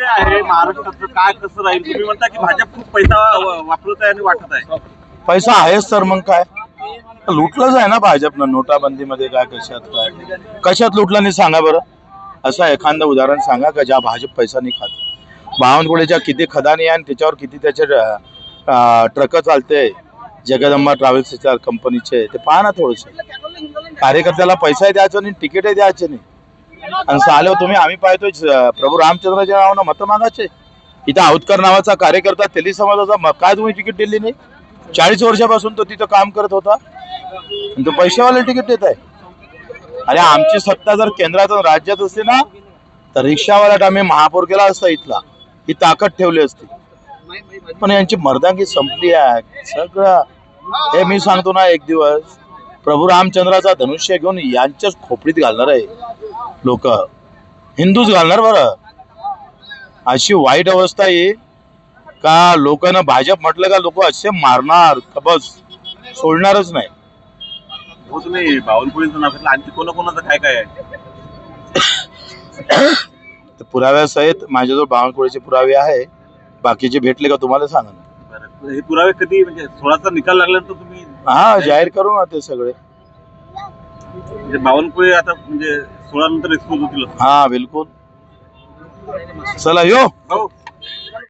राजकीय आहे महाराष्ट्राचं, काय कसं राहील? तुम्ही म्हणता की भाजप खूप पैसा वापरत आहे आणि वाटत आहे. पैसा आहेच तर मग काय लुटलंच आहे ना भाजपनं नोटाबंदीमध्ये काय कशात लुटलं नाही सांगा बरं. असं एखादं उदाहरण सांगा का ज्या भाजप पैसा नाही खात. बावनकुळेच्या किती खदानी आहे आणि त्याच्यावर किती त्याचे ट्रक चालते जगदंबा ट्रॅव्हल्सच्या कंपनीचे ते पहा ना. थोडस कार्यकर्त्याला पैसाही द्यायचा नाही तिकीटही द्यायचे नाही आणि चालव तुम्ही आम्ही पाहतोय प्रभू रामचंद्राच्या नावानं मतं मागायचे. इथं औतकर नावाचा कार्यकर्ता तेली समाजाचा काय तुम्ही तिकीट दिली नाही? 40 वर्षापासून तो तिथं काम करत होता आणि तो पैशावाले तिकीट देत आहे. अरे आमची सत्ता जर केंद्रात राज्यात असते ना तर रिक्षावाल्यात आम्ही महापौर केला असता इथला, ही ताकद ठेवली असती. पण यांची मर्दांगी संपली आहे सगळं. हे मी सांगतो ना एक दिवस प्रभू रामचंद्राचा धनुष्य घेऊन यांच्याच खोपडीत घालणार आहे लोक, हिंदूच घालणार बरं. अशी वाईट अवस्था आहे का लोकांना भाजप म्हटलं का लोक असे मारणार का बस सोडणारच नाही. हो तुम्ही बावनकुळेचं नाव घेतलं, आणखी कोणाकोणाचं काय काय आहे? पुराव्यासहित माझ्याजवळ बावनकुळेचे पुरावे आहे. बाकीचे भेटले का तुम्हाला सांगा. बरं, हे पुरावे कधी म्हणजे 16चा निकाल लागल्यानंतर तुम्ही जाहीर करू ना ते सगळे. म्हणजे बावनकुळे आता म्हणजे 16 नंतर एक्सपोज होतील? बिलकुल. चला यो. हो.